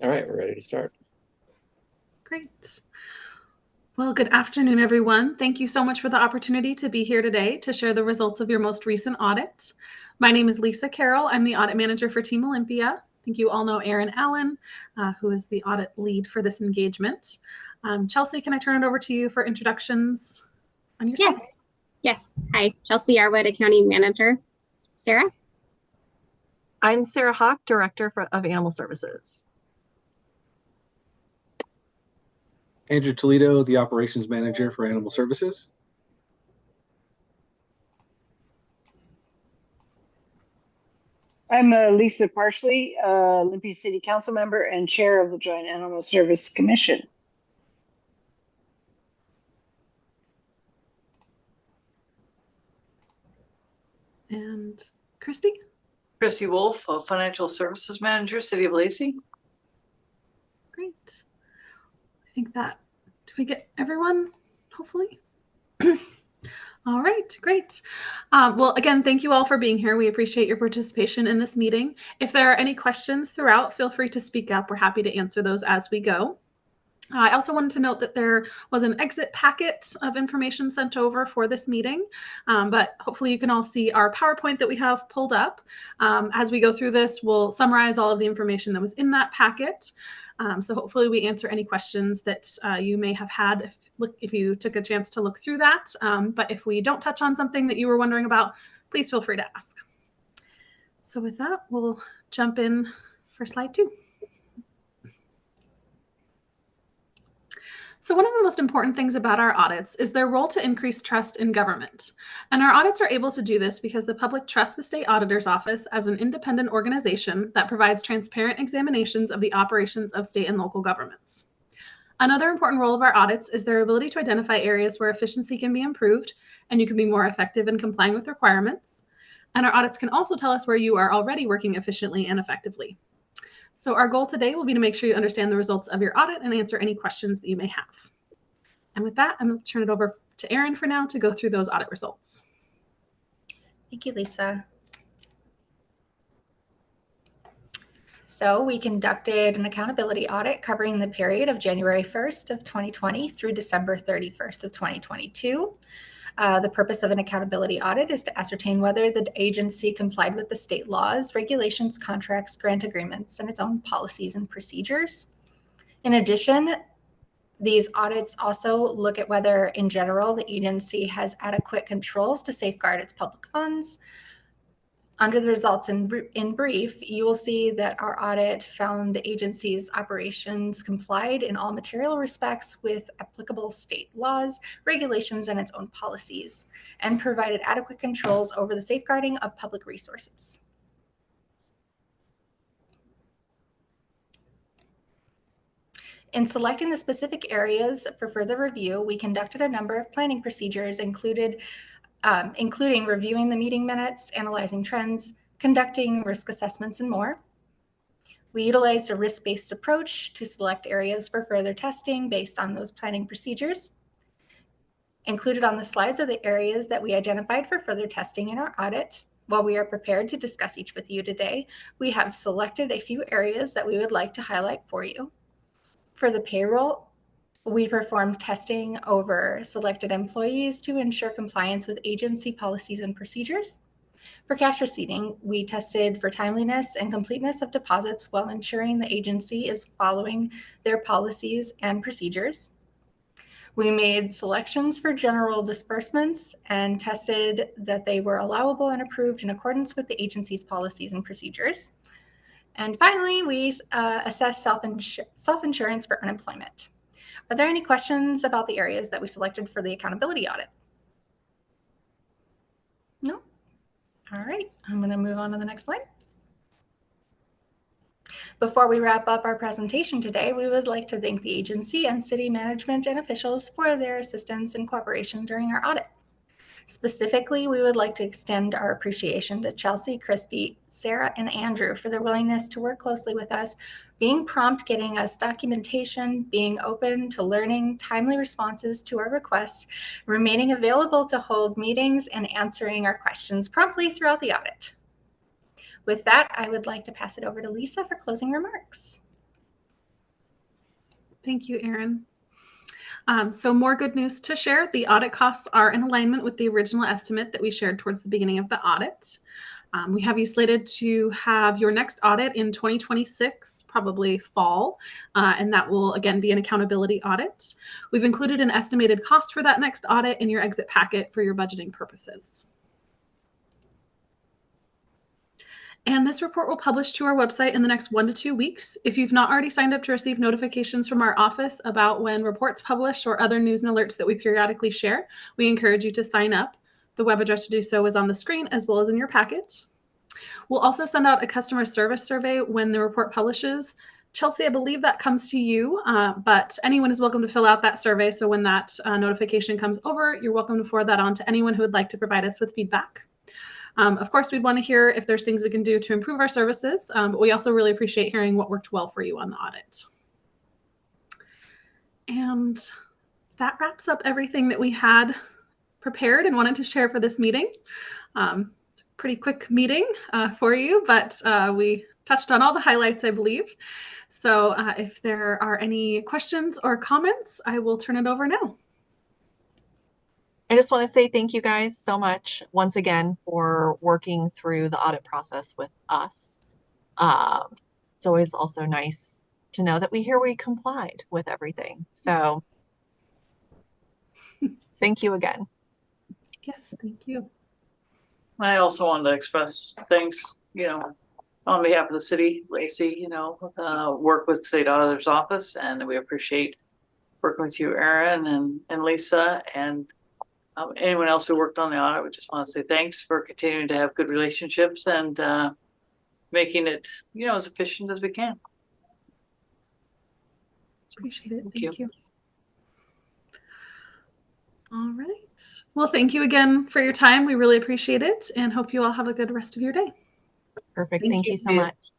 All right, we're ready to start. Great. Well, good afternoon, everyone. Thank you so much for the opportunity to be here today to share the results of your most recent audit. My name is Lisa Carroll. I'm the audit manager for Team Olympia. I think you all know Erin Allen, who is the audit lead for this engagement. Chelsea, can I turn it over to you for introductions on yourself? Yes. Yes. Hi, Chelsea Arwood, Accounting Manager. Sarah? I'm Sarah Hawk, Director of Animal Services. Andrew Toledo, the Operations Manager for Animal Services. I'm Lisa Parsley, Olympia City Council member and Chair of the Joint Animal Service Commission. And Christy? Christy Wolf, Financial Services Manager, City of Lacey. Great. I think that, do we get everyone, hopefully? All right, great. Well, again, thank you all for being here. We appreciate your participation in this meeting. If there are any questions throughout, feel free to speak up. We're happy to answer those as we go. I also wanted to note that there was an exit packet of information sent over for this meeting, but hopefully you can all see our PowerPoint that we have pulled up. As we go through this, we'll summarize all of the information that was in that packet. So hopefully we answer any questions that you may have had if you took a chance to look through that. But if we don't touch on something that you were wondering about, please feel free to ask. So with that, we'll jump in for slide 2. So one of the most important things about our audits is their role to increase trust in government. And our audits are able to do this because the public trusts the state auditor's office as an independent organization that provides transparent examinations of the operations of state and local governments. Another important role of our audits is their ability to identify areas where efficiency can be improved and you can be more effective in complying with requirements. And our audits can also tell us where you are already working efficiently and effectively. So our goal today will be to make sure you understand the results of your audit and answer any questions that you may have. And with that, I'm going to turn it over to Erin for now to go through those audit results. Thank you, Lisa. So we conducted an accountability audit covering the period of January 1st of 2020 through December 31st of 2022. The purpose of an accountability audit is to ascertain whether the agency complied with the state laws, regulations, contracts, grant agreements, and its own policies and procedures. In addition, these audits also look at whether, in general, the agency has adequate controls to safeguard its public funds. Under the results in brief, you will see that our audit found the agency's operations complied in all material respects with applicable state laws, regulations, and its own policies, and provided adequate controls over the safeguarding of public resources. In selecting the specific areas for further review, we conducted a number of planning procedures, including reviewing the meeting minutes, analyzing trends, conducting risk assessments, and more. We utilized a risk-based approach to select areas for further testing based on those planning procedures. Included on the slides are the areas that we identified for further testing in our audit. While we are prepared to discuss each with you today, we have selected a few areas that we would like to highlight for you. For the payroll, we performed testing over selected employees to ensure compliance with agency policies and procedures. For cash receipting, we tested for timeliness and completeness of deposits while ensuring the agency is following their policies and procedures. We made selections for general disbursements and tested that they were allowable and approved in accordance with the agency's policies and procedures. And finally, we assessed self-insurance for unemployment. Are there any questions about the areas that we selected for the accountability audit? No? All right, I'm going to move on to the next slide. Before we wrap up our presentation today, we would like to thank the agency and city management and officials for their assistance and cooperation during our audit. Specifically, we would like to extend our appreciation to Chelsea, Christy, Sarah, and Andrew for their willingness to work closely with us, being prompt, getting us documentation, being open to learning, timely responses to our requests, remaining available to hold meetings, and answering our questions promptly throughout the audit. With that, I would like to pass it over to Lisa for closing remarks. Thank you, Erin. So more good news to share. The audit costs are in alignment with the original estimate that we shared towards the beginning of the audit. We have you slated to have your next audit in 2026, probably fall, and that will again be an accountability audit. We've included an estimated cost for that next audit in your exit packet for your budgeting purposes. And this report will publish to our website in the next 1 to 2 weeks. If you've not already signed up to receive notifications from our office about when reports publish or other news and alerts that we periodically share, we encourage you to sign up. The web address to do so is on the screen as well as in your packet. We'll also send out a customer service survey when the report publishes. Chelsea, I believe that comes to you, but anyone is welcome to fill out that survey. So when that notification comes over, you're welcome to forward that on to anyone who would like to provide us with feedback. Of course, we'd want to hear if there's things we can do to improve our services, but we also really appreciate hearing what worked well for you on the audit. And that wraps up everything that we had prepared and wanted to share for this meeting. Pretty quick meeting for you, but we touched on all the highlights, I believe. So if there are any questions or comments, I will turn it over now. I just want to say thank you guys so much once again for working through the audit process with us. It's always also nice to know that we complied with everything. So thank you again. Yes, thank you. I also wanted to express thanks, on behalf of the city, Lacey, work with the state auditor's office, and we appreciate working with you, Erin and Lisa, and anyone else who worked on the audit. We just want to say thanks for continuing to have good relationships and making it, as efficient as we can. Appreciate it. Thank you. All right. Well, thank you again for your time. We really appreciate it and hope you all have a good rest of your day. Perfect. Thank you so much.